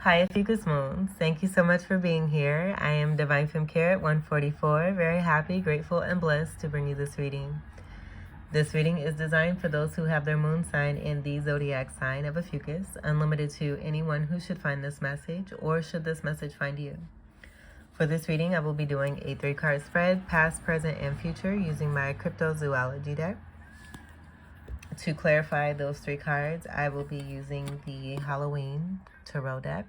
Hi, Ophiuchus Moon. Thank you so much for being here. I am Divine Femme Carrot 144. Very happy, grateful, and blessed to bring you this reading. This reading is designed for those who have their moon sign in the zodiac sign of Ophiuchus, unlimited to anyone who should find this message or should this message find you. For this reading, I will be doing a 3-card spread, past, present, and future, using my cryptozoology deck. To clarify those 3 cards, I will be using the Halloween Tarot deck.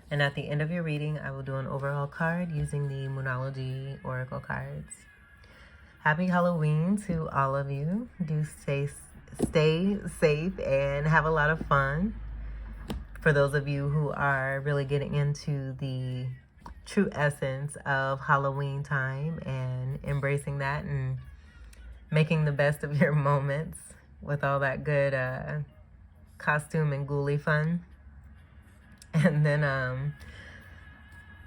And at the end of your reading, I will do an overall card using the Moonology Oracle cards. Happy Halloween to all of you. Do stay safe and have a lot of fun. For those of you who are really getting into the true essence of Halloween time and embracing that and making the best of your moments with all that good costume and ghoulie fun. And then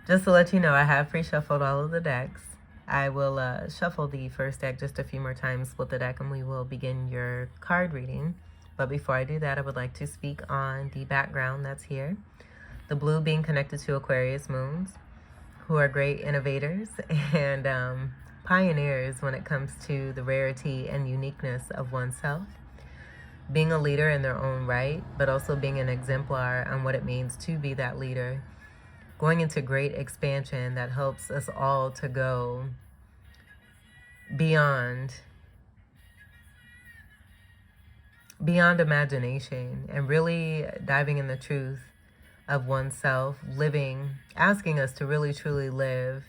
just to let you know, I have pre-shuffled all of the decks. I will shuffle the first deck just a few more times, split the deck, and we will begin your card reading. But before I do that, I would like to speak on the background that's here. The blue being connected to Aquarius Moons, who are great innovators and pioneers when it comes to the rarity and uniqueness of oneself. Being a leader in their own right, but also being an exemplar on what it means to be that leader. Going into great expansion that helps us all to go beyond imagination and really diving in the truth of oneself, living, asking us to really truly live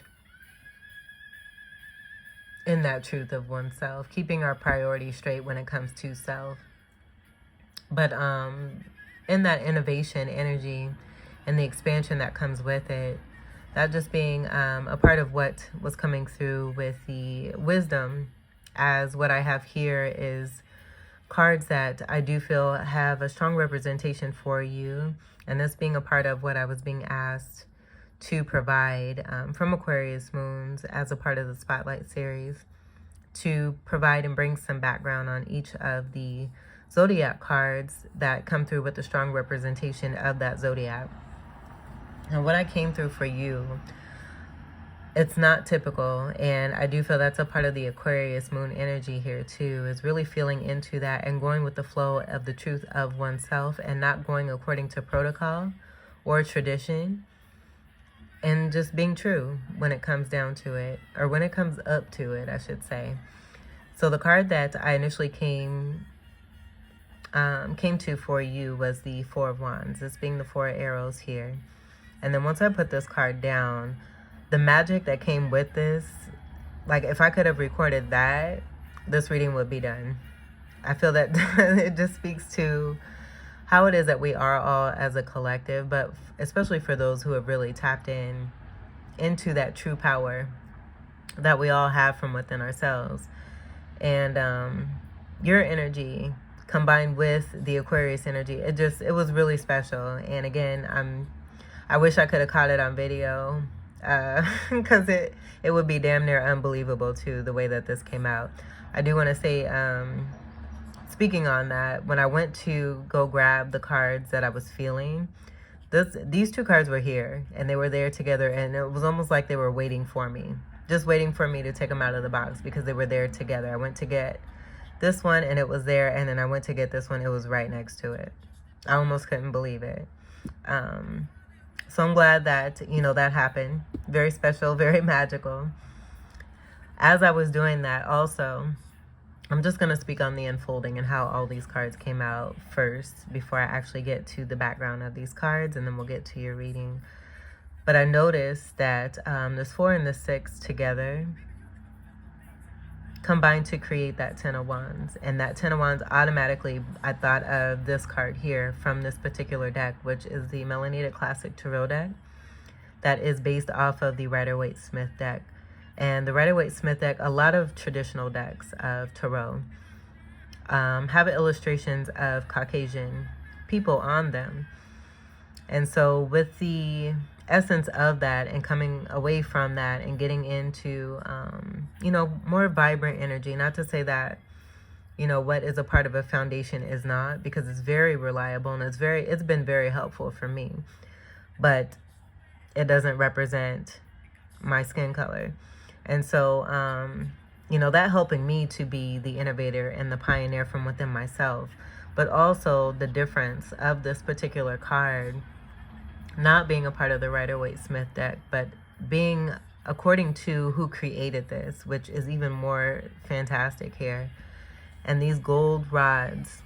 in that truth of oneself, keeping our priorities straight when it comes to self. But in that innovation energy and the expansion that comes with it, that just being a part of what was coming through with the wisdom, as what I have here is cards that I do feel have a strong representation for you, and this being a part of what I was being asked to provide from Aquarius Moons as a part of the Spotlight series, to provide and bring some background on each of the zodiac cards that come through with the strong representation of that zodiac. And what I came through for you, it's not typical, and I do feel that's a part of the Aquarius Moon energy here too, is really feeling into that and going with the flow of the truth of oneself and not going according to protocol or tradition, and just being true when it comes down to it, or when it comes up to it, I should say. So the card that I initially came to for you was the 4 of Wands, this being the 4 arrows here. And then once I put this card down, the magic that came with this, like if I could have recorded that, this reading would be done. I feel that it just speaks to how it is that we are all as a collective, but especially for those who have really tapped into that true power that we all have from within ourselves. And your energy combined with the Aquarius energy, it was really special. And again, I wish I could have caught it on video, because it would be damn near unbelievable too, the way that this came out. I do want to say, speaking on that, when I went to go grab the cards that I was feeling, these 2 cards were here and they were there together, and it was almost like they were waiting for me, just waiting for me to take them out of the box, because they were there together. I went to get this one and it was there, and then I went to get this one, it was right next to it. I almost couldn't believe it. So I'm glad that, that happened. Very special, very magical. As I was doing that also, I'm just going to speak on the unfolding and how all these cards came out first before I actually get to the background of these cards, and then we'll get to your reading. But I noticed that this 4 and the 6 together combined to create that 10 of Wands. And that 10 of Wands, automatically I thought of this card here from this particular deck, which is the Melanated Classic Tarot deck that is based off of the Rider-Waite-Smith deck. And the Rider-Waite-Smith deck, a lot of traditional decks of tarot have illustrations of Caucasian people on them. And so with the essence of that and coming away from that and getting into, more vibrant energy, not to say that you know, what is a part of a foundation is not, because it's very reliable and it's been very helpful for me, but it doesn't represent my skin color. And so, you know, that helping me to be the innovator and the pioneer from within myself, but also the difference of this particular card not being a part of the Rider-Waite-Smith deck, but being according to who created this, which is even more fantastic here. And these gold rods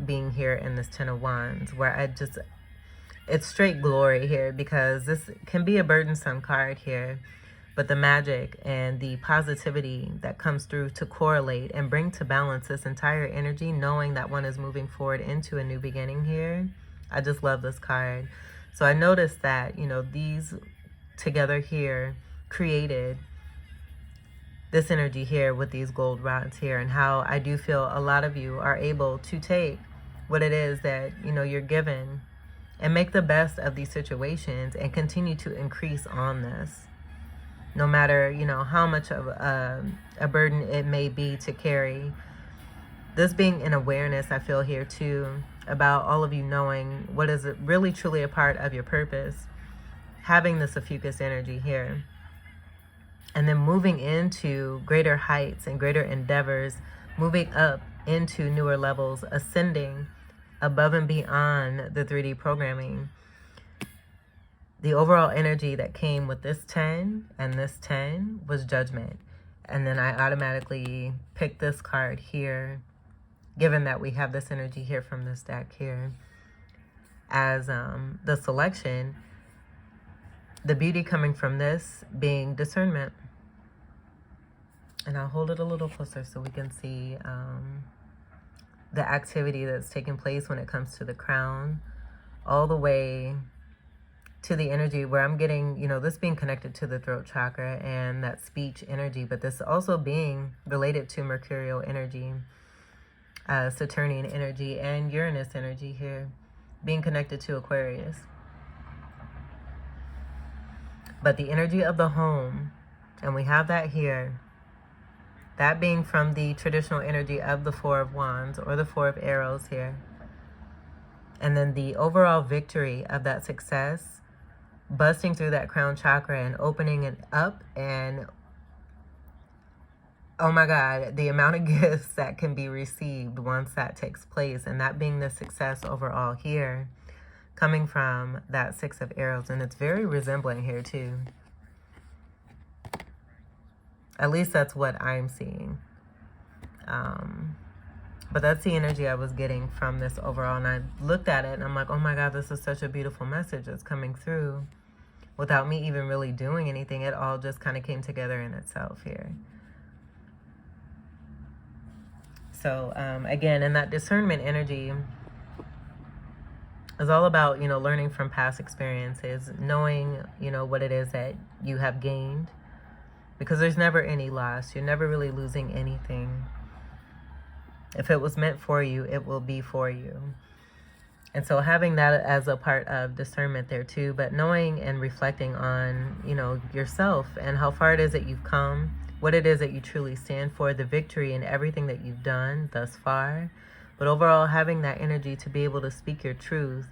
being here in this Ten of Wands, where it's straight glory here, because this can be a burdensome card here, but the magic and the positivity that comes through to correlate and bring to balance this entire energy, knowing that one is moving forward into a new beginning here. I just love this card. So I noticed that, you know, these together here created this energy here with these gold rods here, and how I do feel a lot of you are able to take what it is that, you know, you're given and make the best of these situations and continue to increase on this, no matter, you know, how much of a burden it may be to carry. This being an awareness, I feel here too, about all of you knowing what is really truly a part of your purpose, having this Ophiuchus energy here, and then moving into greater heights and greater endeavors, moving up into newer levels, ascending above and beyond the 3D programming. The overall energy that came with this 10 and this 10 was judgment. And then I automatically picked this card here, given that we have this energy here from this deck here as the selection. The beauty coming from this being discernment. And I'll hold it a little closer so we can see the activity that's taking place when it comes to the crown, all the way to the energy where I'm getting, you know, this being connected to the throat chakra and that speech energy, but this also being related to Mercurial energy, Saturnian energy, and Uranus energy here, being connected to Aquarius. But the energy of the home, and we have that here, that being from the traditional energy of the Four of Wands or the Four of Arrows here. And then the overall victory of that success, busting through that crown chakra and opening it up, and oh my God, the amount of gifts that can be received once that takes place, and that being the success overall here, coming from that Six of Arrows. And it's very resembling here too. At least that's what I'm seeing. But that's the energy I was getting from this overall. And I looked at it and I'm like, oh my God, this is such a beautiful message that's coming through without me even really doing anything. It all just kind of came together in itself here. So again, in that discernment energy is all about, you know, learning from past experiences, knowing, you know, what it is that you have gained, because there's never any loss. You're never really losing anything. If it was meant for you, it will be for you. And so having that as a part of discernment there too, but knowing and reflecting on, you know, yourself and how far it is that you've come, what it is that you truly stand for, the victory and everything that you've done thus far. But overall, having that energy to be able to speak your truth.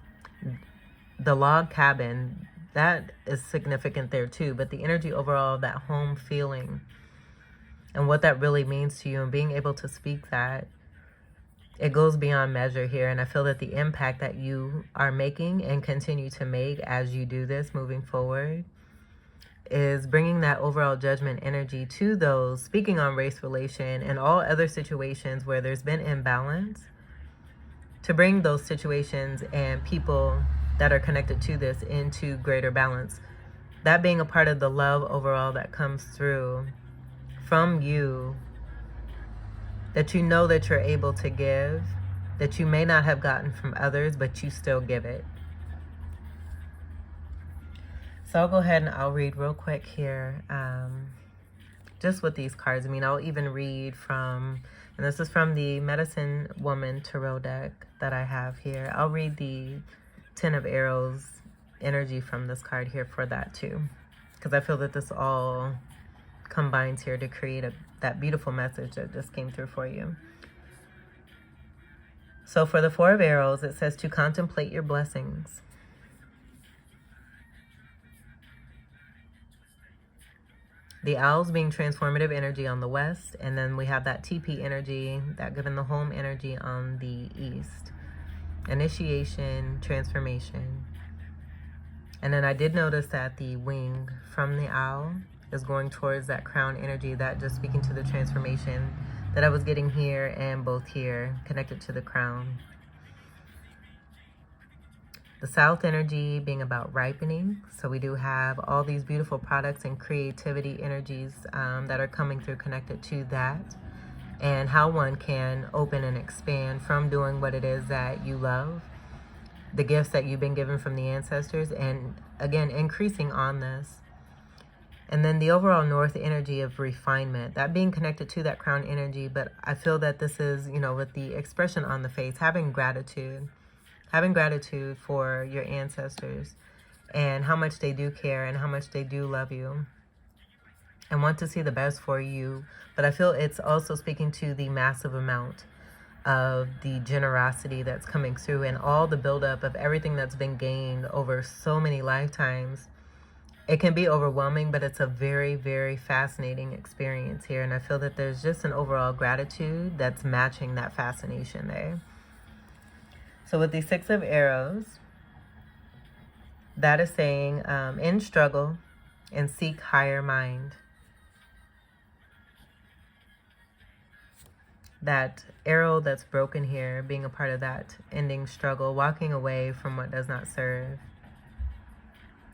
The log cabin, that is significant there too, but the energy overall of that home feeling and what that really means to you, and being able to speak that, it goes beyond measure here. And I feel that the impact that you are making and continue to make as you do this moving forward is bringing that overall judgment energy to those, speaking on race relation and all other situations where there's been imbalance, to bring those situations and people that are connected to this into greater balance. That being a part of the love overall that comes through from you, that you know that you're able to give, that you may not have gotten from others, but you still give it. So I'll go ahead and I'll read real quick here, just with these cards. I mean, I'll even read from, and this is from the Medicine Woman Tarot deck that I have here. I'll read the Ten of Arrows energy from this card here for that too, because I feel that this all combines here to create that beautiful message that just came through for you. So for the Four of Arrows, it says to contemplate your blessings. The owls being transformative energy on the west, and then we have that TP energy, that given the home energy on the east. Initiation, transformation. And then I did notice that the wing from the owl is going towards that crown energy, that just speaking to the transformation that I was getting here and both here, connected to the crown. The south energy being about ripening. So we do have all these beautiful products and creativity energies that are coming through connected to that. And how one can open and expand from doing what it is that you love, the gifts that you've been given from the ancestors, and again, increasing on this. And then the overall north energy of refinement, that being connected to that crown energy. But I feel that this is, you know, with the expression on the face, having gratitude for your ancestors and how much they do care and how much they do love you and want to see the best for you. But I feel it's also speaking to the massive amount of the generosity that's coming through and all the buildup of everything that's been gained over so many lifetimes. It can be overwhelming, but it's a very, very fascinating experience here. And I feel that there's just an overall gratitude that's matching that fascination there. So with the Six of Arrows, that is saying in struggle and seek higher mind. That arrow that's broken here, being a part of that ending struggle, walking away from what does not serve.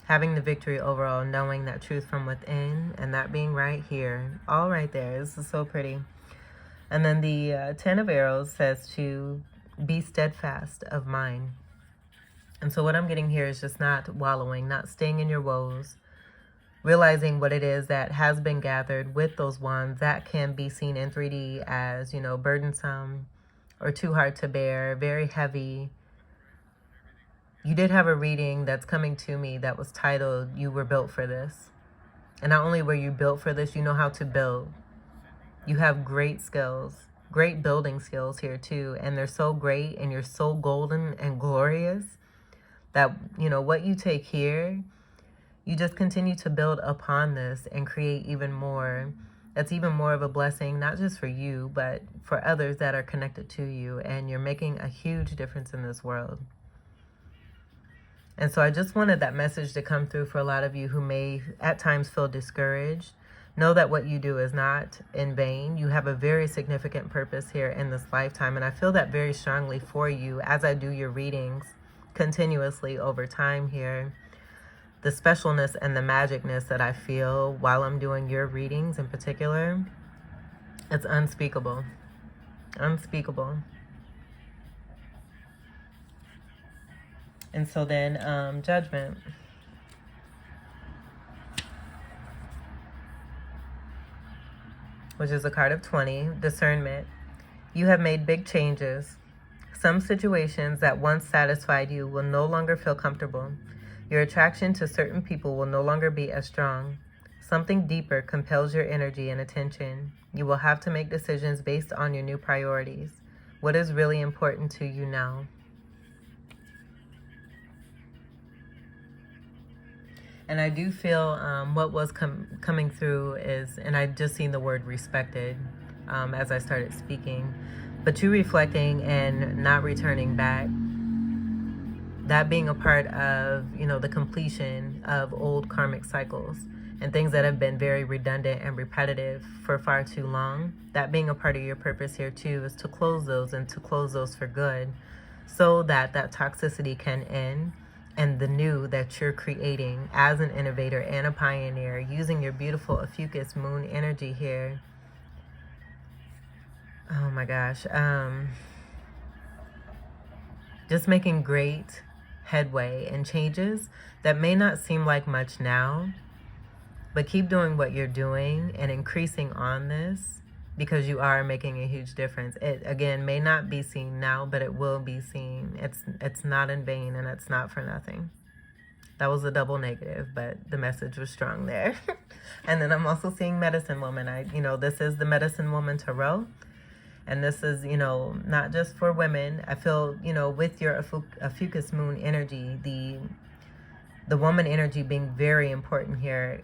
Having the victory overall, knowing that truth from within, and that being right here, all right there. This is so pretty. And then the Ten of Arrows says to be steadfast of mind. And so what I'm getting here is just not wallowing, not staying in your woes, realizing what it is that has been gathered with those wands that can be seen in 3D as, you know, burdensome or too hard to bear, very heavy. You did have a reading that's coming to me that was titled, You Were Built for This. And not only were you built for this, you know how to build. You have great skills, great building skills here too. And they're so great and you're so golden and glorious that, you know, what you take here, you just continue to build upon this and create even more. That's even more of a blessing, not just for you, but for others that are connected to you. And you're making a huge difference in this world. And so I just wanted that message to come through for a lot of you who may at times feel discouraged. Know that what you do is not in vain. You have a very significant purpose here in this lifetime. And I feel that very strongly for you as I do your readings continuously over time here. The specialness and the magicness that I feel while I'm doing your readings in particular, it's unspeakable. Unspeakable. And so then, Judgment. Which is a card of 20. Discernment. You have made big changes. Some situations that once satisfied you will no longer feel comfortable. Your attraction to certain people will no longer be as strong. Something deeper compels your energy and attention. You will have to make decisions based on your new priorities. What is really important to you now? And I do feel what was coming through is, and I just seen the word respected as I started speaking, but you reflecting and not returning back, that being a part of, you know, the completion of old karmic cycles and things that have been very redundant and repetitive for far too long, that being a part of your purpose here too is to close those and to close those for good so that that toxicity can end. And the new that you're creating as an innovator and a pioneer, using your beautiful Ophiuchus moon energy here. Oh my gosh. Just making great headway and changes that may not seem like much now, but keep doing what you're doing and increasing on this, because you are making a huge difference. It, again, may not be seen now, but it will be seen. It's not in vain, and it's not for nothing. That was a double negative, but the message was strong there. And then I'm also seeing Medicine Woman. You know, this is the Medicine Woman Tarot. And this is, you know, not just for women. I feel, you know, with your Ophiuchus Moon energy, the woman energy being very important here,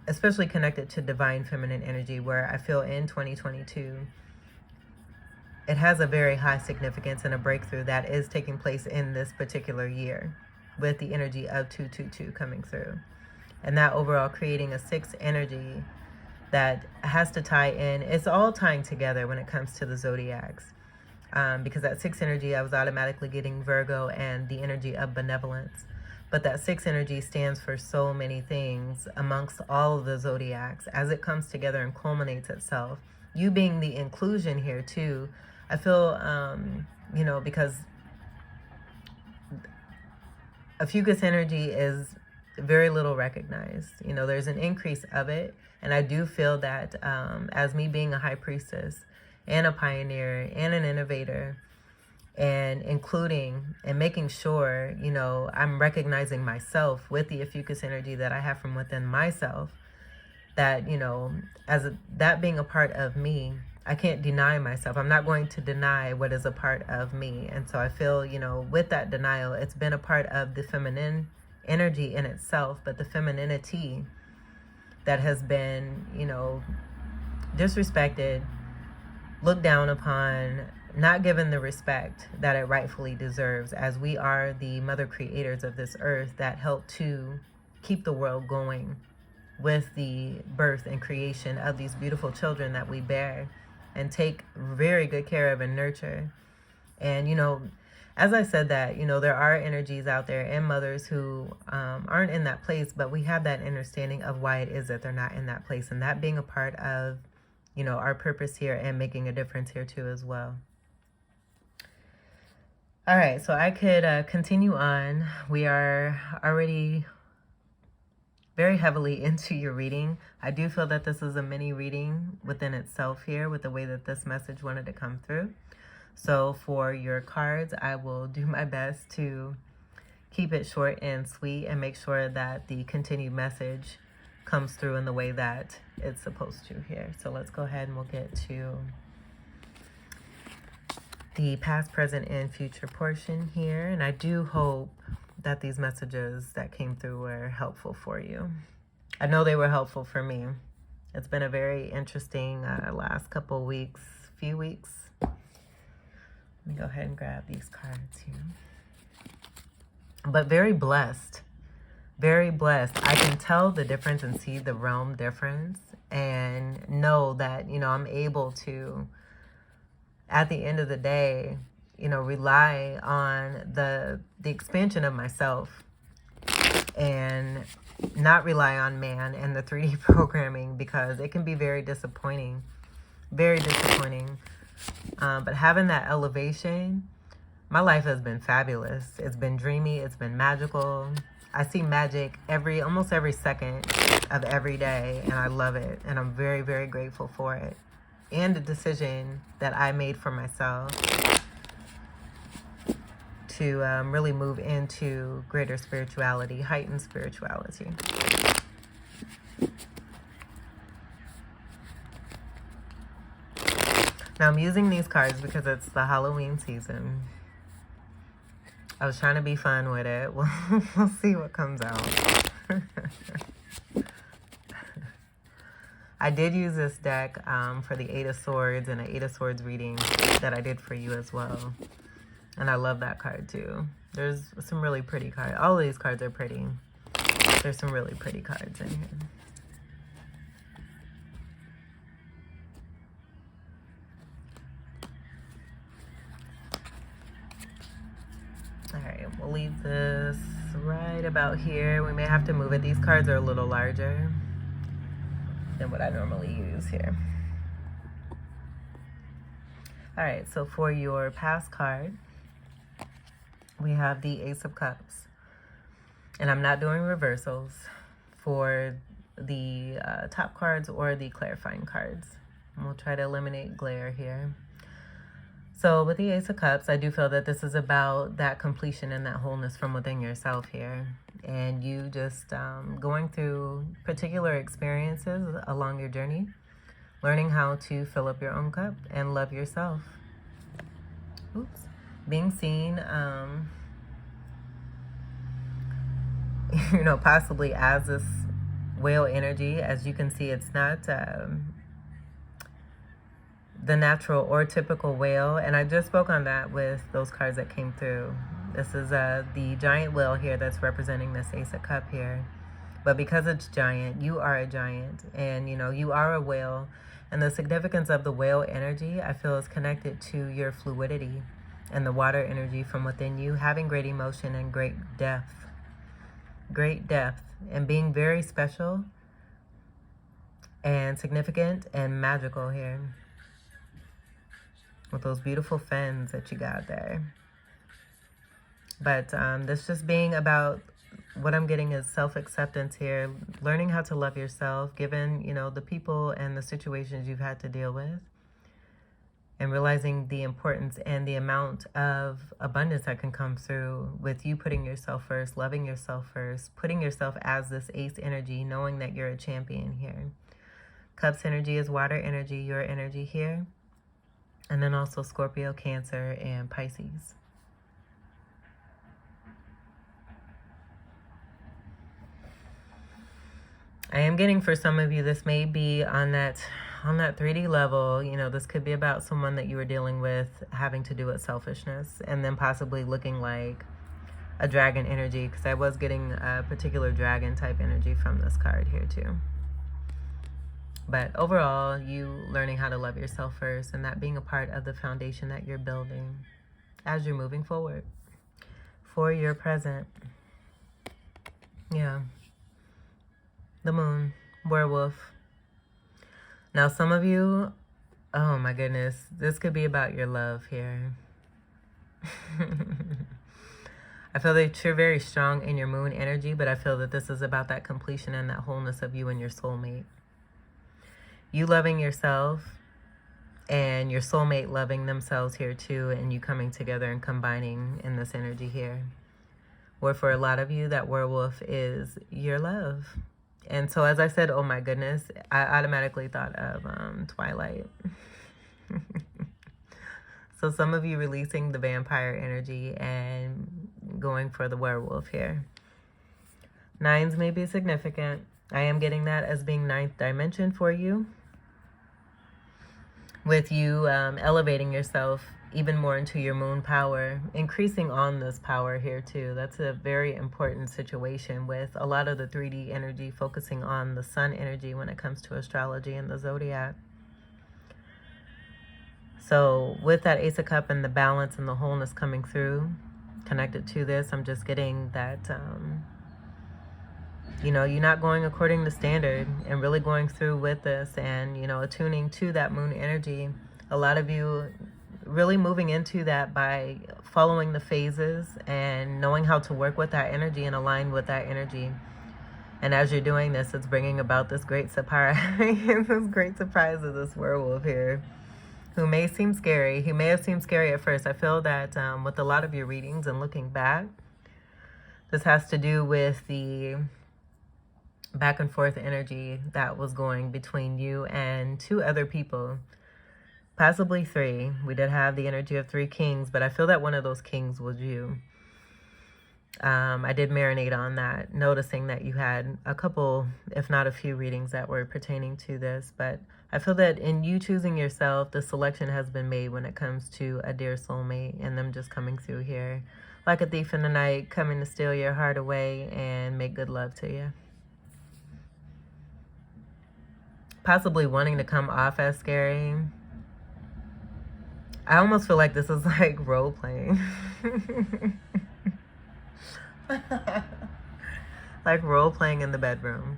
especially connected to divine feminine energy, where I feel in 2022, it has a very high significance and a breakthrough that is taking place in this particular year with the energy of 222 coming through. And that overall creating a 6 energy that has to tie in. It's all tying together when it comes to the zodiacs. Because that 6 energy, I was automatically getting Virgo and the energy of benevolence. But that 6 energy stands for so many things amongst all of the zodiacs as it comes together and culminates itself. You being the inclusion here too, I feel, you know, because Ophiuchus energy is very little recognized. You know, there's an increase of it. And I do feel that as me being a high priestess and a pioneer and an innovator, and including and making sure, you know, I'm recognizing myself with the Ophiuchus energy that I have from within myself, that, you know, that being a part of me, I can't deny myself. I'm not going to deny what is a part of me. And so I feel, you know, with that denial, it's been a part of the feminine energy in itself, but the femininity that has been, you know, disrespected, looked down upon, not given the respect that it rightfully deserves, as we are the mother creators of this earth that help to keep the world going with the birth and creation of these beautiful children that we bear and take very good care of and nurture. And, you know, as I said that, you know, there are energies out there and mothers who aren't in that place, but we have that understanding of why it is that they're not in that place. And that being a part of, you know, our purpose here and making a difference here too as well. All right, so I could continue on. We are already very heavily into your reading. I do feel that this is a mini reading within itself here with the way that this message wanted to come through. So for your cards, I will do my best to keep it short and sweet and make sure that the continued message comes through in the way that it's supposed to here. So let's go ahead and we'll get to the past, present, and future portion here. And I do hope that these messages that came through were helpful for you. I know they were helpful for me. It's been a very interesting last couple weeks, few weeks. Let me go ahead and grab these cards here. But very blessed. Very blessed. I can tell the difference and see the realm difference and know that, you know, I'm able to, at the end of the day, you know, rely on the expansion of myself and not rely on man and the 3D programming, because it can be very disappointing. Very disappointing. But having that elevation, my life has been fabulous. It's been dreamy. It's been magical. I see magic almost every second of every day, and I love it. And I'm very, very grateful for it. And the decision that I made for myself to really move into greater spirituality, heightened spirituality. Now I'm using these cards because it's the Halloween season. I was trying to be fun with it. We'll see what comes out. I did use this deck for the 8 of Swords and an 8 of Swords reading that I did for you as well. And I love that card too. There's some really pretty cards. All of these cards are pretty. There's some really pretty cards in here. Alright, we'll leave this right about here. We may have to move it. These cards are a little larger than what I normally use here. Alright, so for your past card, we have the Ace of Cups. And I'm not doing reversals for the top cards or the clarifying cards. And we'll try to eliminate glare here. So with the Ace of Cups, I do feel that this is about that completion and that wholeness from within yourself here. And you just going through particular experiences along your journey learning how to fill up your own cup and love yourself. Oops. Being seen, you know, possibly as this whale energy. As you can see, it's not the natural or typical whale. And I just spoke on that with those cards that came through. This is the giant whale here that's representing this Ace of Cup here. But because it's giant, you are a giant. And, you know, you are a whale. And the significance of the whale energy, I feel, is connected to your fluidity and the water energy from within you, having great emotion and great depth. Great depth. And being very special and significant and magical here. With those beautiful fins that you got there. But this just being about, what I'm getting is self-acceptance here. Learning how to love yourself, given, you know, the people and the situations you've had to deal with. And realizing the importance and the amount of abundance that can come through with you putting yourself first, loving yourself first, putting yourself as this ace energy, knowing that you're a champion here. Cups energy is water energy, your energy here. And then also Scorpio, Cancer, and Pisces. I am getting, for some of you, this may be on that 3D level. You know, this could be about someone that you were dealing with having to do with selfishness, and then possibly looking like a dragon energy, because I was getting a particular dragon type energy from this card here too. But overall, you learning how to love yourself first, and that being a part of the foundation that you're building as you're moving forward for your present. Yeah. The moon, werewolf. Now, some of you, oh my goodness, this could be about your love here. I feel that you're very strong in your moon energy, but I feel that this is about that completion and that wholeness of you and your soulmate. You loving yourself and your soulmate loving themselves here too, and you coming together and combining in this energy here. Where for a lot of you, that werewolf is your love. And so as I said, oh my goodness, I automatically thought of Twilight. So some of you releasing the vampire energy and going for the werewolf here. 9s may be significant. I am getting that as being 9th dimension for you. With you elevating yourself even more into your moon power, increasing on this power here too. That's a very important situation with a lot of the 3D energy focusing on the sun energy when it comes to astrology and the zodiac. So with that Ace of Cups and the balance and the wholeness coming through, connected to this, I'm just getting that, you know, you're not going according to standard and really going through with this and, you know, attuning to that moon energy. A lot of you really moving into that by following the phases and knowing how to work with that energy and align with that energy. And as you're doing this, it's bringing about this great surprise, this great surprise of this werewolf here, who may seem scary. He may have seemed scary at first. I feel that with a lot of your readings and looking back, this has to do with the back and forth energy that was going between you and 2 other people, possibly 3. We did have the energy of 3 kings, but I feel that one of those kings was you. I did marinate on that, noticing that you had a couple, if not a few readings that were pertaining to this. But I feel that in you choosing yourself, the selection has been made when it comes to a dear soulmate and them just coming through here like a thief in the night, coming to steal your heart away and make good love to you. Possibly wanting to come off as scary. I almost feel like this is like role playing. Like role playing in the bedroom.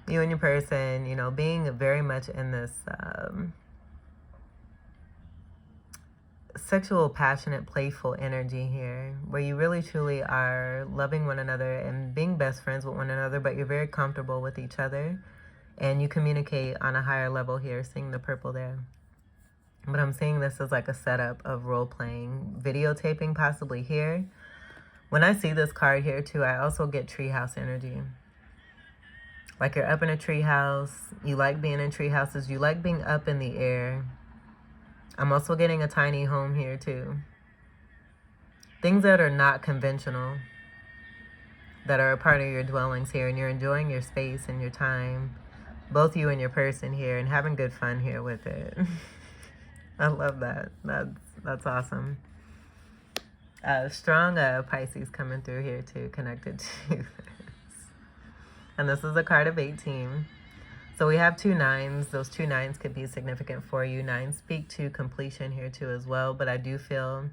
You and your person, you know, being very much in this sexual, passionate, playful energy here, where you really truly are loving one another and being best friends with one another, but you're very comfortable with each other and you communicate on a higher level here, seeing the purple there. But I'm seeing this as like a setup of role playing, videotaping possibly here. When I see this card here too, I also get treehouse energy. Like you're up in a tree house. You like being in tree houses. You like being up in the air. I'm also getting a tiny home here too. Things that are not conventional, that are a part of your dwellings here, and you're enjoying your space and your time, both you and your person here, and having good fun here with it. I love that. That's awesome. Strong Pisces coming through here too, connected to this. And this is a card of 18. So we have 2 9s. Those 2 9s could be significant for you. 9s speak to completion here too as well. But I do feel,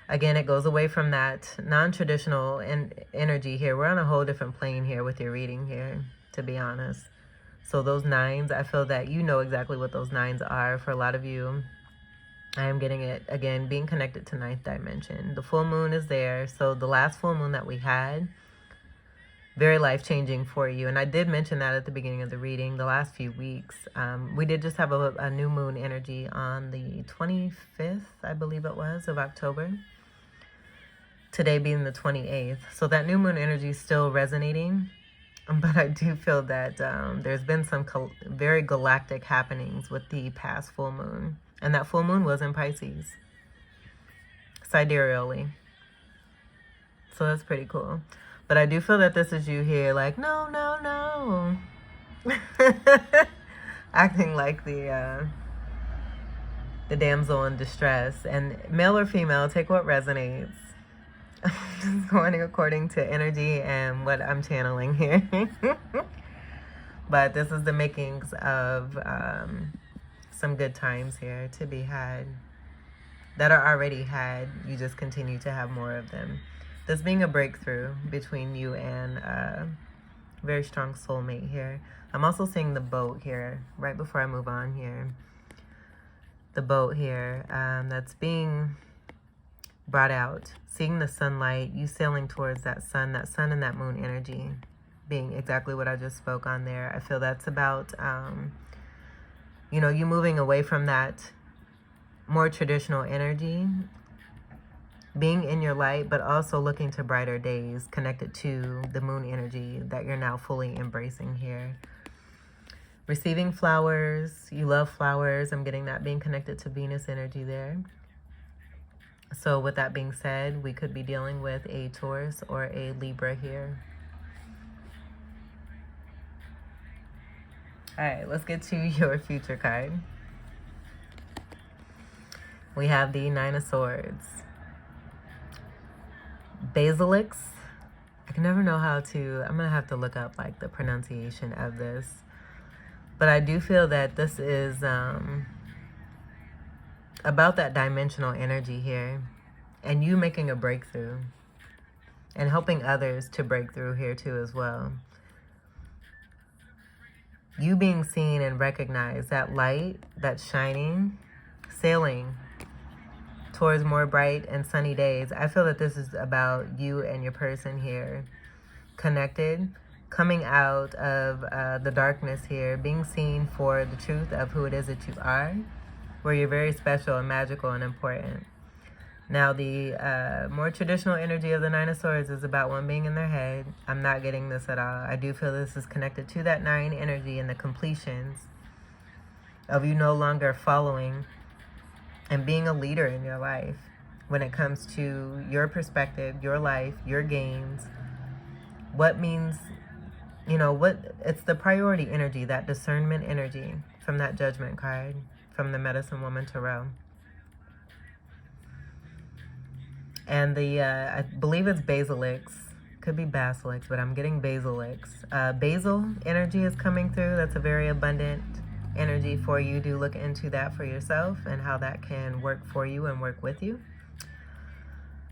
again, it goes away from that non-traditional energy here. We're on a whole different plane here with your reading here, to be honest. So those 9s, I feel that you know exactly what those 9s are. For a lot of you, I am getting it, again, being connected to 9th dimension. The full moon is there. So the last full moon that we had, very life-changing for you. And I did mention that at the beginning of the reading, the last few weeks. We did just have a new moon energy on the 25th, I believe it was, of October. Today being the 28th. So that new moon energy is still resonating. But I do feel that there's been some very galactic happenings with the past full moon. And that full moon was in Pisces, sidereally. So that's pretty cool. But I do feel that this is you here, like, no, no, no. Acting like the damsel in distress. And male or female, take what resonates. Just going according to energy and what I'm channeling here. But this is the makings of some good times here to be had, that are already had. You just continue to have more of them. This being a breakthrough between you and a very strong soulmate here. I'm also seeing the boat here, right before I move on here. The boat here that's being brought out. Seeing the sunlight, you sailing towards that sun and that moon energy being exactly what I just spoke on there. I feel that's about, you know, you moving away from that more traditional energy, being in your light, but also looking to brighter days connected to the moon energy that you're now fully embracing here. Receiving flowers. You love flowers. I'm getting that being connected to Venus energy there. So with that being said, we could be dealing with a Taurus or a Libra here. All right, let's get to your future card. We have the 9 of Swords. Basilisk. I can never know how to, I'm going to have to look up like the pronunciation of this. But I do feel that this is about that dimensional energy here. And you making a breakthrough. And helping others to break through here too as well. You being seen and recognized, that light that's shining, sailing towards more bright and sunny days. I feel that this is about you and your person here connected, coming out of the darkness here, being seen for the truth of who it is that you are, where you're very special and magical and important. Now, the more traditional energy of the 9 of Swords is about one being in their head. I'm not getting this at all. I do feel this is connected to that 9 energy and the completions of you no longer following and being a leader in your life when it comes to your perspective, your life, your gains. What means, you know, what it's the priority energy, that discernment energy from that Judgment card, from the Medicine Woman Tarot. And the, I believe it's Basilisk. Could be Basilisk, but I'm getting Basilisk. Basil energy is coming through. That's a very abundant energy for you. Do look into that for yourself and how that can work for you and work with you.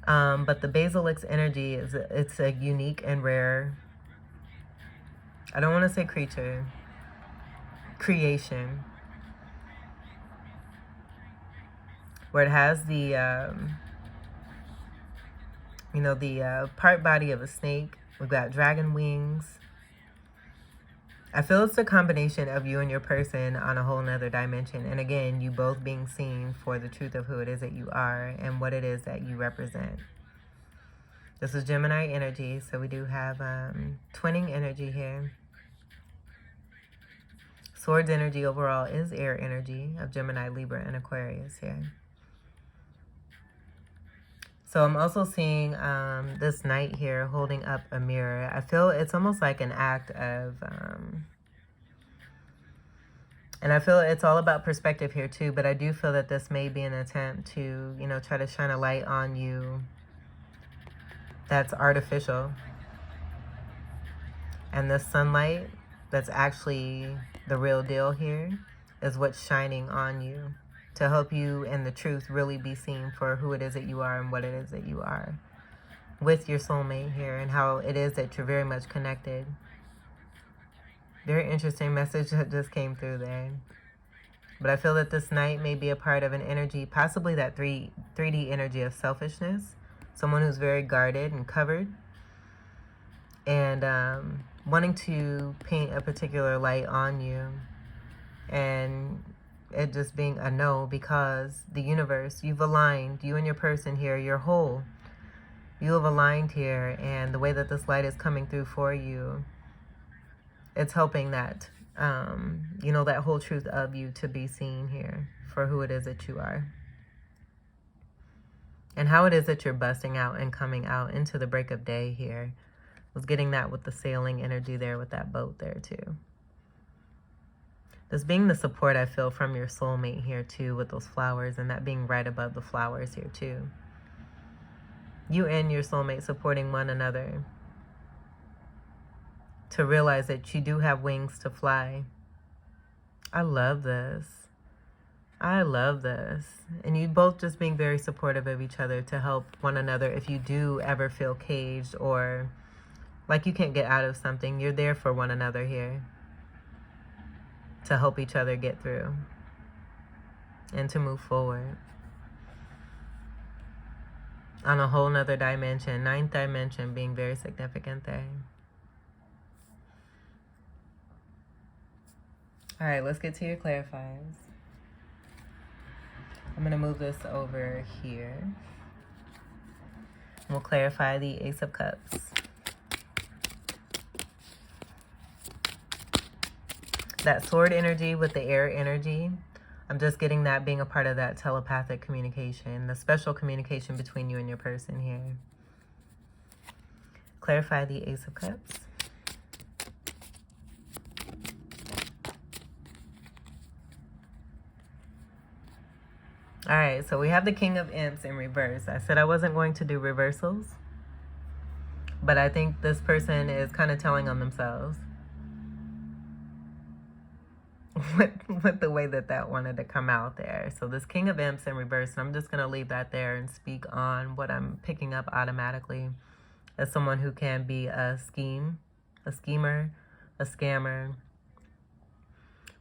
But the Basilisk energy, it's a unique and rare, I don't want to say creature, creation, where it has the, you know, the part body of a snake. We've got dragon wings. I feel it's a combination of you and your person on a whole nother dimension. And again, you both being seen for the truth of who it is that you are and what it is that you represent. This is Gemini energy, so we do have twinning energy here. Swords energy overall is air energy of Gemini, Libra, and Aquarius here. So I'm also seeing this knight here holding up a mirror. I feel it's almost like an act of... and I feel it's all about perspective here too, but I do feel that this may be an attempt to, you know, try to shine a light on you that's artificial. And the sunlight that's actually the real deal here is what's shining on you to help you and the truth really be seen for who it is that you are and what it is that you are with your soulmate here, and how it is that you're very much connected. Very interesting message that just came through there. But I feel that this night may be a part of an energy, possibly that 3D energy of selfishness. Someone who's very guarded and covered. And wanting to paint a particular light on you. And it just being a no, because the universe, you've aligned, you and your person here, you're whole. You have aligned here, and the way that this light is coming through for you, it's helping that, you know, that whole truth of you to be seen here for who it is that you are. And how it is that you're busting out and coming out into the break of day here. I was getting that with the sailing energy there with that boat there too. This being the support I feel from your soulmate here too with those flowers, and that being right above the flowers here too. You and your soulmate supporting one another to realize that you do have wings to fly. I love this. I love this. And you both just being very supportive of each other to help one another if you do ever feel caged or like you can't get out of something. You're there for one another here to help each other get through and to move forward on a whole nother dimension. 9th dimension being very significant there. All right, let's get to your clarifiers. I'm going to move this over here. We'll clarify the Ace of Cups. That sword energy with the air energy, I'm just getting that being a part of that telepathic communication, the special communication between you and your person here. Clarify the Ace of Cups. All right, so we have the King of Imps in reverse. I said I wasn't going to do reversals, but I think this person is kind of telling on themselves with the way that wanted to come out there. So this King of Imps in reverse, I'm just going to leave that there and speak on what I'm picking up automatically as someone who can be a schemer, a scammer,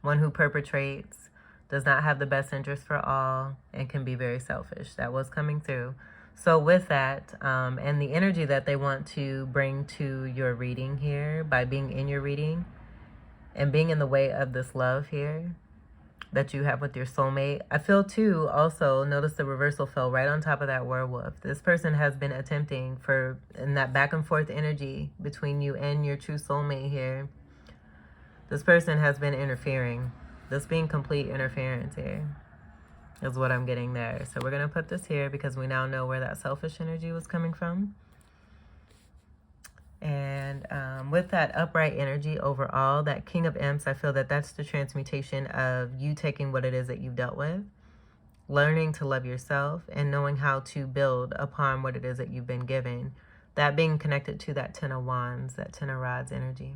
one who perpetrates, does not have the best interest for all, and can be very selfish. That was coming through. So with that, and the energy that they want to bring to your reading here by being in your reading and being in the way of this love here that you have with your soulmate. I feel too, also, notice the reversal fell right on top of that werewolf. This person has been attempting in that back and forth energy between you and your true soulmate here. This person has been interfering. This being complete interference here is what I'm getting there. So we're going to put this here because we now know where that selfish energy was coming from. And with that upright energy overall, that King of Imps, I feel that that's the transmutation of you taking what it is that you've dealt with, learning to love yourself, and knowing how to build upon what it is that you've been given. That being connected to that 10 of Wands, that 10 of Rods energy.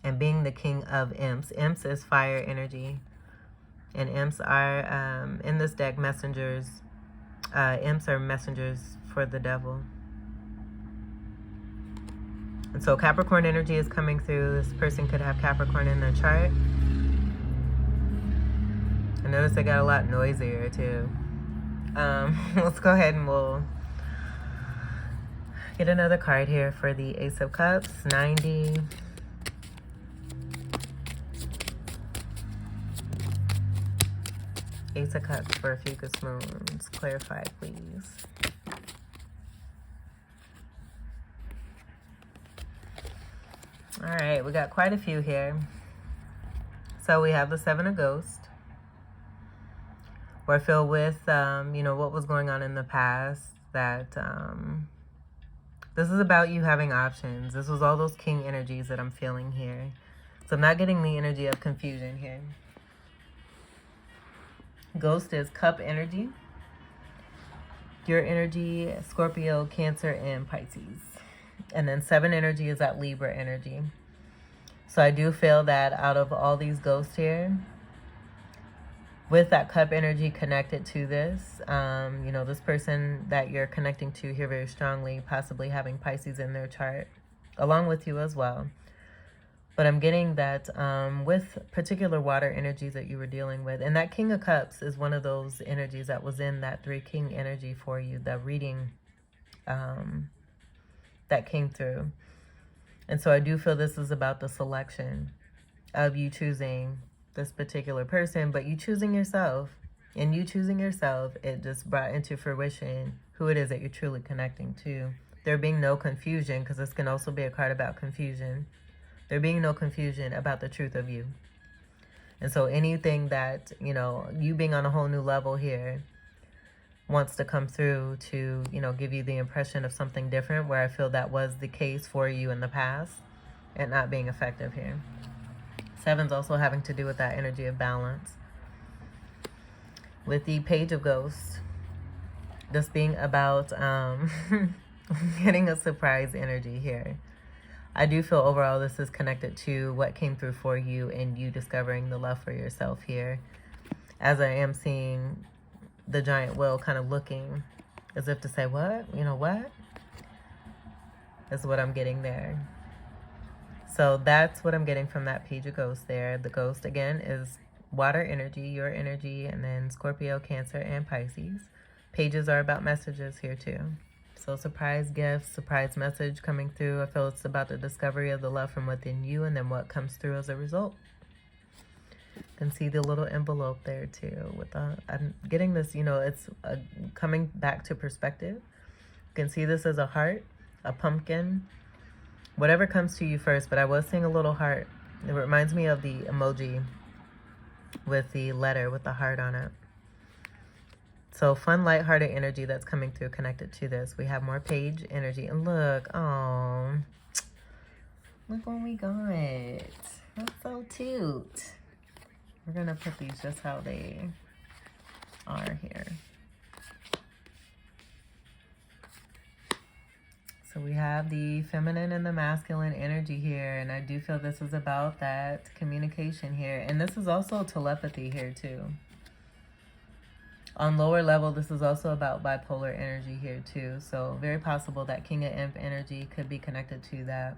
And being the King of Imps. Imps is fire energy. And imps are, in this deck, messengers. Imps are messengers for the devil. And so Capricorn energy is coming through. This person could have Capricorn in their chart. I notice they got a lot noisier too. Let's go ahead and we'll get another card here for the Ace of Cups. 90. Ace of Cups for Ophiuchus Moons. Clarify, please. All right, we got quite a few here. So we have the Seven of Ghosts. We're filled with, you know, what was going on in the past. That this is about you having options. This was all those king energies that I'm feeling here. So I'm not getting the energy of confusion here. Ghost is cup energy. Your energy, Scorpio, Cancer, and Pisces. And then 7 energy is that Libra energy. So I do feel that out of all these ghosts here, with that cup energy connected to this, you know, this person that you're connecting to here very strongly, possibly having Pisces in their chart, along with you as well. But I'm getting that with particular water energies that you were dealing with. And that King of Cups is one of those energies that was in that 3 King energy for you, the reading that came through. And so I do feel this is about the selection of you choosing this particular person, but you choosing yourself. And you choosing yourself, it just brought into fruition who it is that you're truly connecting to. There being no confusion, because this can also be a card about confusion. There being no confusion about the truth of you. And so anything that, you know, you being on a whole new level here wants to come through to, you know, give you the impression of something different, where I feel that was the case for you in the past and not being effective here. 7's also having to do with that energy of balance. With the Page of Ghosts, this being about getting a surprise energy here. I do feel overall this is connected to what came through for you and you discovering the love for yourself here. As I am seeing the giant wheel kind of looking as if to say, what? You know what? Is what I'm getting there. So that's what I'm getting from that Page of Ghosts there. The ghost, again, is water energy, your energy, and then Scorpio, Cancer, and Pisces. Pages are about messages here too. So surprise gifts, surprise message coming through. I feel it's about the discovery of the love from within you and then what comes through as a result. You can see the little envelope there too. With I'm getting this, you know, it's coming back to perspective. You can see this as a heart, a pumpkin, whatever comes to you first. But I was seeing a little heart. It reminds me of the emoji with the letter with the heart on it. So fun, lighthearted energy that's coming through connected to this. We have more page energy. And look, oh, look what we got. That's so cute. We're going to put these just how they are here. So we have the feminine and the masculine energy here. And I do feel this is about that communication here. And this is also telepathy here too. On lower level, this is also about bipolar energy here too. So very possible that King of Imp energy could be connected to that.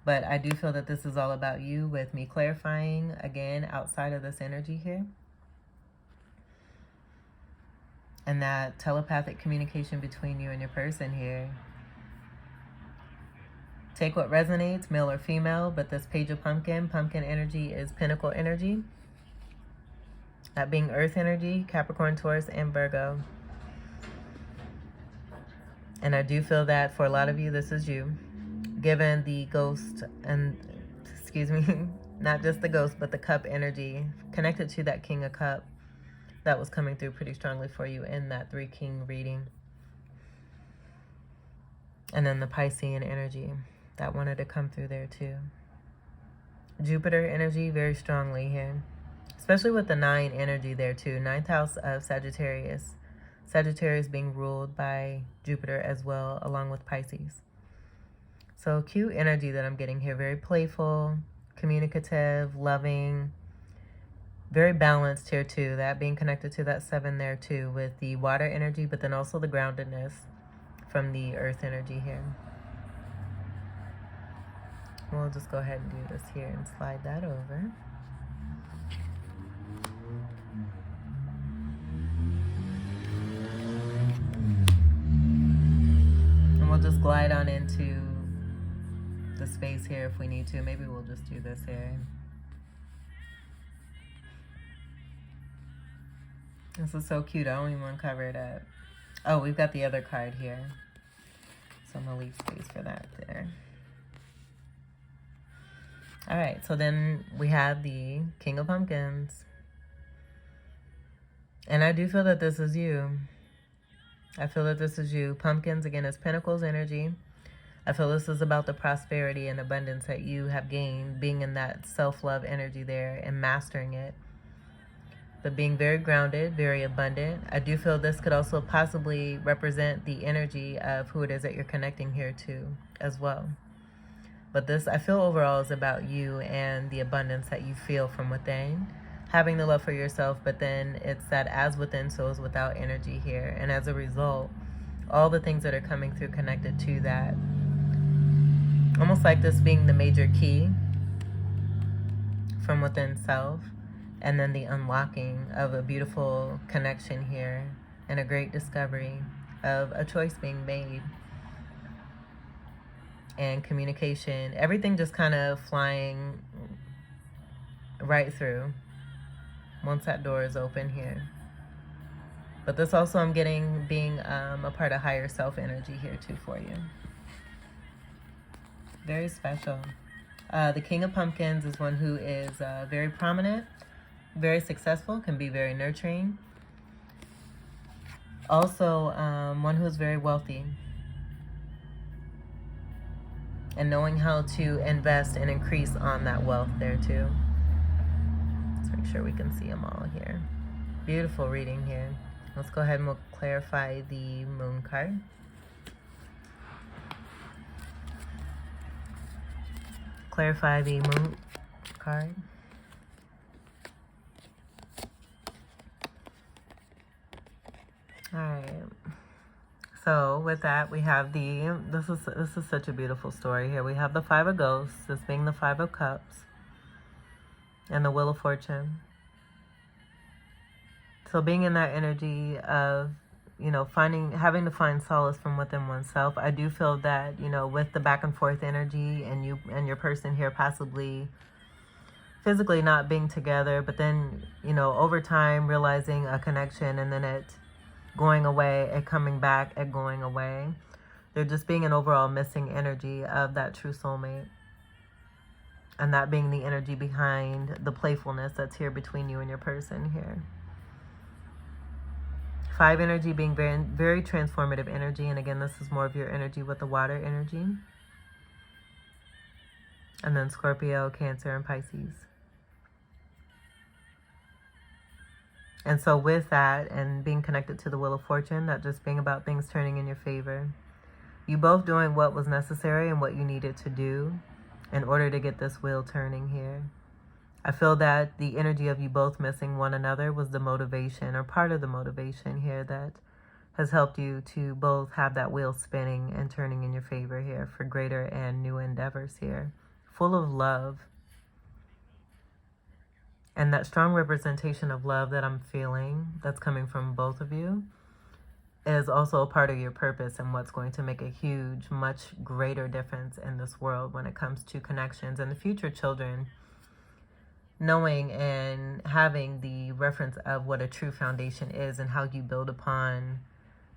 But I do feel that this is all about you, with me clarifying again outside of this energy here. And that telepathic communication between you and your person here. Take what resonates, male or female, but this Page of Pumpkin energy is Pinnacle energy. That being Earth energy, Capricorn, Taurus, and Virgo. And I do feel that for a lot of you, this is you. Given the ghost and, excuse me, not just the ghost, but the cup energy connected to that King of Cup that was coming through pretty strongly for you in that 3 King reading. And then the Piscean energy that wanted to come through there too. Jupiter energy very strongly here. Especially with the 9 energy there too. 9th house of Sagittarius. Sagittarius being ruled by Jupiter as well, along with Pisces. So cute energy that I'm getting here. Very playful, communicative, loving. Very balanced here too. That being connected to that 7 there too, with the water energy, but then also the groundedness from the earth energy here. We'll just go ahead and do this here and slide that over. We'll just glide on into the space here if we need to. Maybe we'll just do this here. This is so cute. I don't even want to cover it up. Oh, we've got the other card here. So I'm going to leave space for that there. All right, so then we have the King of Pumpkins. And I do feel that this is you. I feel that this is you. Pumpkins, again, is Pentacles energy. I feel this is about the prosperity and abundance that you have gained, being in that self-love energy there and mastering it. But being very grounded, very abundant. I do feel this could also possibly represent the energy of who it is that you're connecting here to as well. But this, I feel overall, is about you and the abundance that you feel from within. Having the love for yourself, but then it's that as within, so is without energy here. And as a result, all the things that are coming through connected to that. Almost like this being the major key from within self. And then the unlocking of a beautiful connection here. And a great discovery of a choice being made. And communication. Everything just kind of flying right through. Once that door is open here. But this also I'm getting being a part of higher self energy here too for you. Very special. The King of Pumpkins is one who is very prominent, very successful, can be very nurturing. Also one who is very wealthy. And knowing how to invest and increase on that wealth there too. Make sure we can see them all here. Beautiful reading here. Let's go ahead and we'll clarify the Moon card. Clarify the Moon card. All right. So with that, we have the, this is such a beautiful story here. We have the Five of Ghosts, this being the Five of Cups. And the Wheel of Fortune. So being in that energy of, you know, having to find solace from within oneself. I do feel that, you know, with the back and forth energy and you and your person here possibly physically not being together, but then, you know, over time realizing a connection and then it going away, it coming back, it going away. There just being an overall missing energy of that true soulmate. And that being the energy behind the playfulness that's here between you and your person here. Five energy being very, very transformative energy. And again, this is more of your energy with the water energy. And then Scorpio, Cancer, and Pisces. And so with that and being connected to the Wheel of Fortune, that just being about things turning in your favor. You both doing what was necessary and what you needed to do in order to get this wheel turning here. I feel that the energy of you both missing one another was the motivation or part of the motivation here that has helped you to both have that wheel spinning and turning in your favor here for greater and new endeavors here. Full of love. And that strong representation of love that I'm feeling that's coming from both of you is also a part of your purpose and what's going to make a huge, much greater difference in this world when it comes to connections and the future children knowing and having the reference of what a true foundation is and how you build upon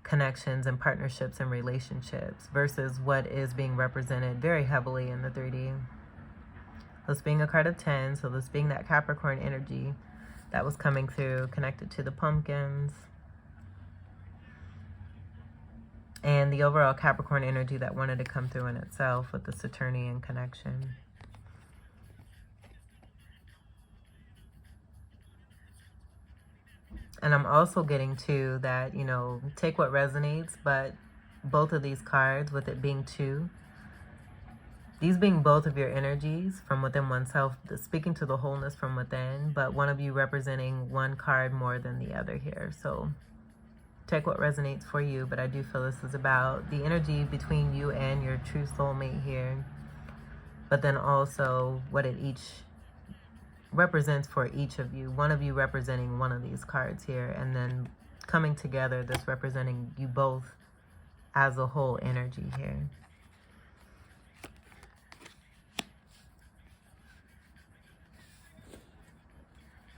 connections and partnerships and relationships versus what is being represented very heavily in the 3D. This being a card of 10, so this being that Capricorn energy that was coming through connected to the pumpkins. And the overall Capricorn energy that wanted to come through in itself with the Saturnian connection. And I'm also getting to that, you know, take what resonates, but both of these cards, with it being two, these being both of your energies from within oneself, speaking to the wholeness from within, but one of you representing one card more than the other here. So take what resonates for you, but I do feel this is about the energy between you and your true soulmate here, but then also what it each represents for each of you. One of you representing one of these cards here, and then coming together, this representing you both as a whole energy here.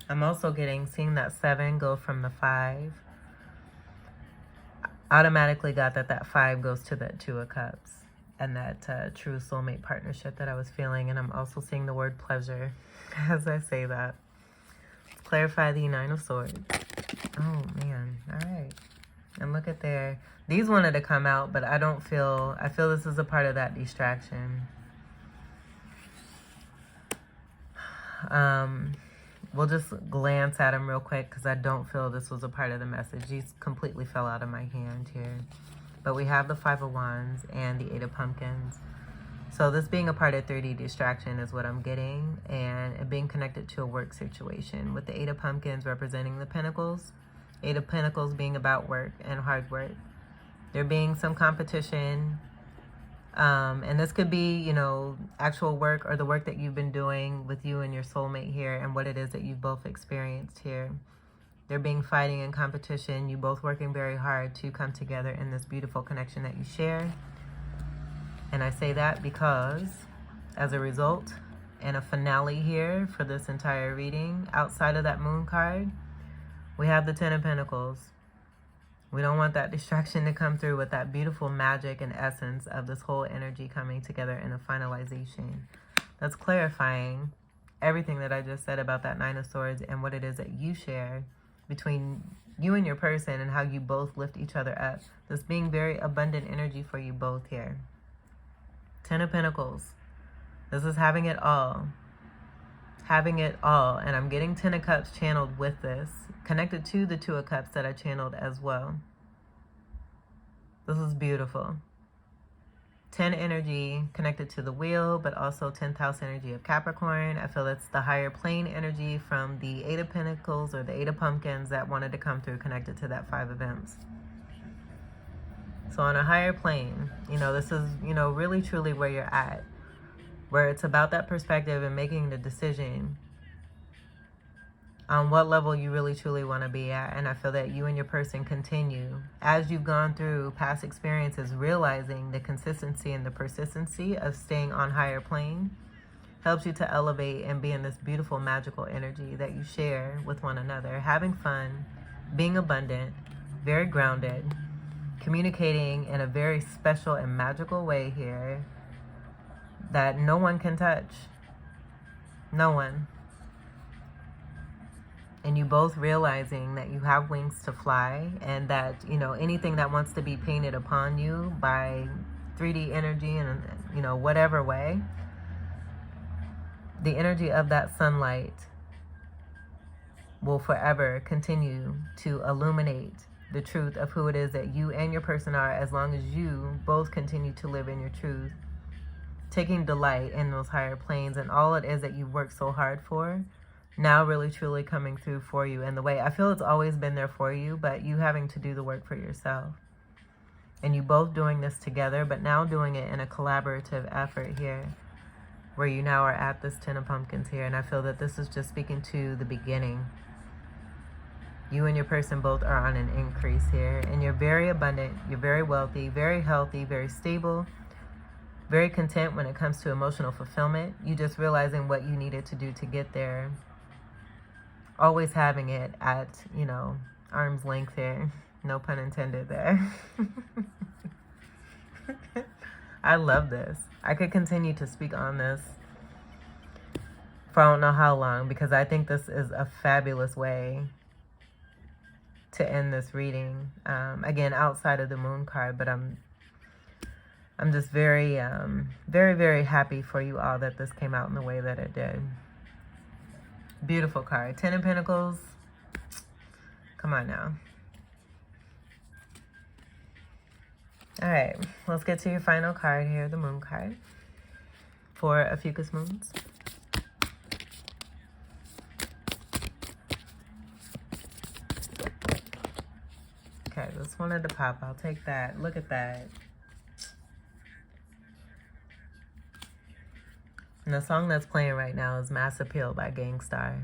I'm also seeing that 7 go from the 5. Automatically got that 5 goes to that 2 of Cups. and that true soulmate partnership that I was feeling. And I'm also seeing the word pleasure as I say that. Clarify the 9 of Swords. Oh, man. All right. And look at there. These wanted to come out, but I feel this is a part of that distraction. We'll just glance at them real quick because I don't feel this was a part of the message. These completely fell out of my hand here. But we have the 5 of Wands and the 8 of Pumpkins. So this being a part of 3D distraction is what I'm getting, and it being connected to a work situation with the 8 of Pumpkins representing the Pentacles. 8 of Pentacles being about work and hard work. There being some competition, and this could be, you know, actual work or the work that you've been doing with you and your soulmate here and what it is that you've both experienced here. There being fighting and competition, you both working very hard to come together in this beautiful connection that you share. And I say that because as a result and a finale here for this entire reading, outside of that Moon card, we have the 10 of Pentacles. We don't want that distraction to come through with that beautiful magic and essence of this whole energy coming together in a finalization. That's clarifying everything that I just said about that 9 of Swords and what it is that you share between you and your person and how you both lift each other up. This being very abundant energy for you both here. 10 of Pentacles. This is having it all. Having it all. And I'm getting 10 of Cups channeled with this. Connected to the 2 of Cups that I channeled as well. This is beautiful. 10 energy connected to the wheel, but also 10th house energy of Capricorn. I feel it's the higher plane energy from the 8 of Pentacles or the 8 of Pumpkins that wanted to come through connected to that 5 of Imps. So on a higher plane, you know, this is, you know, really truly where you're at. Where it's about that perspective and making the decision on what level you really truly want to be at. And I feel that you and your person continue, as you've gone through past experiences, realizing the consistency and the persistency of staying on higher plane helps you to elevate and be in this beautiful magical energy that you share with one another, having fun, being abundant, very grounded, communicating in a very special and magical way here that no one can touch. No one. And you both realizing that you have wings to fly, and that, you know, anything that wants to be painted upon you by 3D energy and, you know, whatever way, the energy of that sunlight will forever continue to illuminate the truth of who it is that you and your person are, as long as you both continue to live in your truth, taking delight in those higher planes and all it is that you've worked so hard for, now really truly coming through for you in the way. I feel it's always been there for you, but you having to do the work for yourself. And you both doing this together, but now doing it in a collaborative effort here, where you now are at this 10 of Pumpkins here. And I feel that this is just speaking to the beginning. You and your person both are on an increase here, and you're very abundant, you're very wealthy, very healthy, very stable, very content when it comes to emotional fulfillment. You just realizing what you needed to do to get there. Always having it at, you know, arm's length here. No pun intended there. I love this. I could continue to speak on this for I don't know how long, because I think this is a fabulous way to end this reading. Again, outside of the Moon card, but I'm just very, very happy for you all that this came out in the way that it did. Beautiful card. 10 of Pentacles. Come on now. All right, let's get to your final card here, the Moon card for Ophiuchus Moons. Okay, this wanted to pop. I'll take that. Look at that. And the song that's playing right now is Mass Appeal by Gangstar.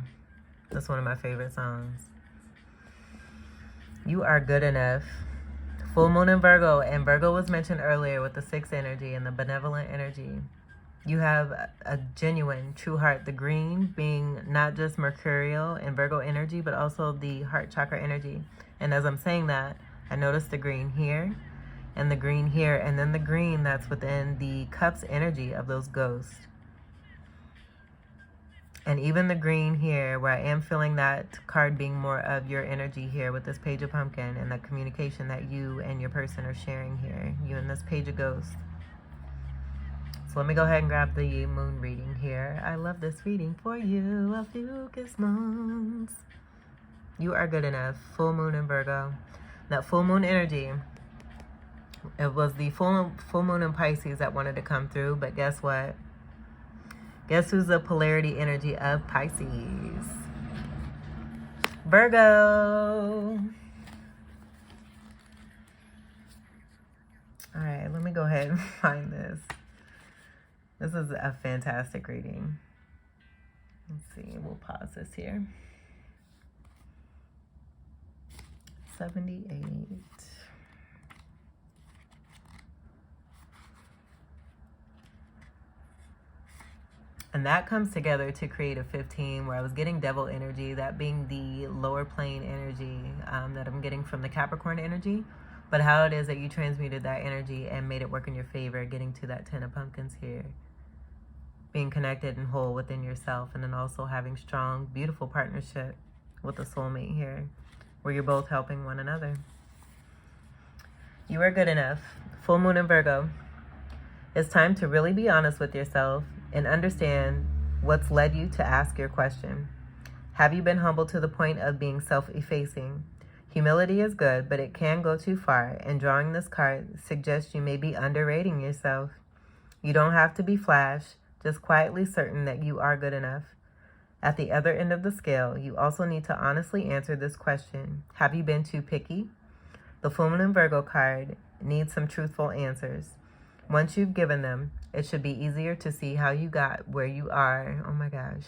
That's one of my favorite songs. You are good enough. Full moon in Virgo, and Virgo was mentioned earlier with the 6th energy and the benevolent energy. You have a genuine, true heart. The green being not just Mercurial and Virgo energy, but also the heart chakra energy. And as I'm saying that, I noticed the green here. and the green here, and then the green that's within the cups energy of those ghosts. And even the green here, where I am feeling that card being more of your energy here with this Page of Pumpkin and the communication that you and your person are sharing here, you and this Page of Ghost. So let me go ahead and grab the moon reading here. I love this reading for you, Ophiuchus moons. You are good enough. Full moon in Virgo. That full moon energy, it was the full moon in Pisces that wanted to come through, but guess what? Guess who's the polarity energy of Pisces? Virgo. All right, let me go ahead and find this. This is a fantastic reading. Let's see, we'll pause this here. 78. And that comes together to create a 15, where I was getting devil energy, that being the lower plane energy that I'm getting from the Capricorn energy. But how it is that you transmuted that energy and made it work in your favor, getting to that 10 of pumpkins here. Being connected and whole within yourself, and then also having strong, beautiful partnership with a soulmate here, where you're both helping one another. You are good enough. Full moon in Virgo. It's time to really be honest with yourself and understand what's led you to ask your question. Have you been humble to the point of being self-effacing? Humility is good, but it can go too far, and drawing this card suggests you may be underrating yourself. You don't have to be flash, just quietly certain that you are good enough. At the other end of the scale, you also need to honestly answer this question. Have you been too picky? The Full Moon in Virgo card needs some truthful answers. Once you've given them, it should be easier to see how you got where you are. Oh my gosh.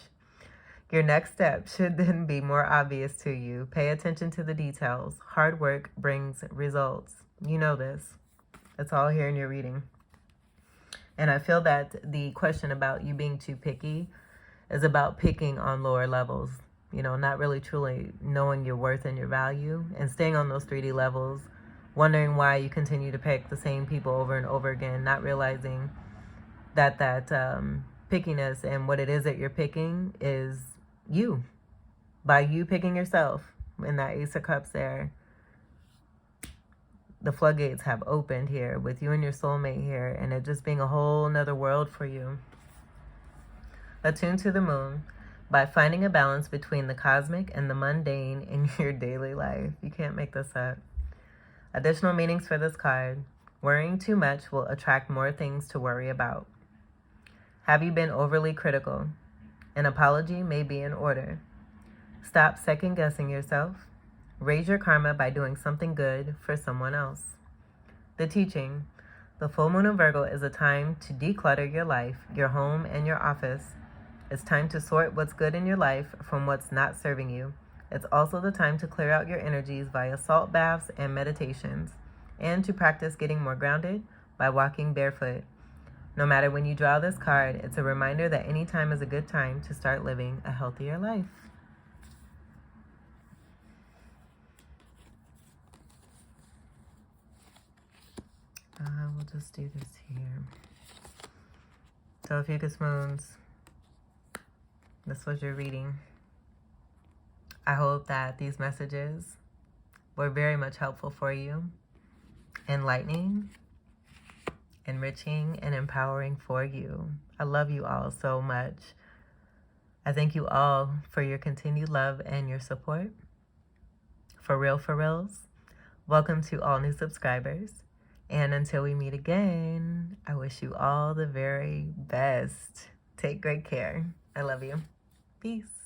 Your next step should then be more obvious to you. Pay attention to the details. Hard work brings results. You know this. It's all here in your reading. And I feel that the question about you being too picky is about picking on lower levels. You know, not really truly knowing your worth and your value, and staying on those 3D levels, wondering why you continue to pick the same people over and over again, not realizing that pickiness and what it is that you're picking is you. By you picking yourself, in that Ace of Cups there, the floodgates have opened here with you and your soulmate here, and it just being a whole nother world for you. Attune to the moon by finding a balance between the cosmic and the mundane in your daily life. You can't make this up. Additional meanings for this card. Worrying too much will attract more things to worry about. Have you been overly critical? An apology may be in order. Stop second-guessing yourself. Raise your karma by doing something good for someone else. The teaching. The full moon in Virgo is a time to declutter your life, your home, and your office. It's time to sort what's good in your life from what's not serving you. It's also the time to clear out your energies via salt baths and meditations, and to practice getting more grounded by walking barefoot. No matter when you draw this card, it's a reminder that any time is a good time to start living a healthier life. We'll just do this here. So, Ophiuchus moons, this was your reading. I hope that these messages were very much helpful for you, enlightening, enriching, and empowering for you. I love you all so much. I thank you all for your continued love and your support. For real, for reals, welcome to all new subscribers. And until we meet again, I wish you all the very best. Take great care. I love you. Peace.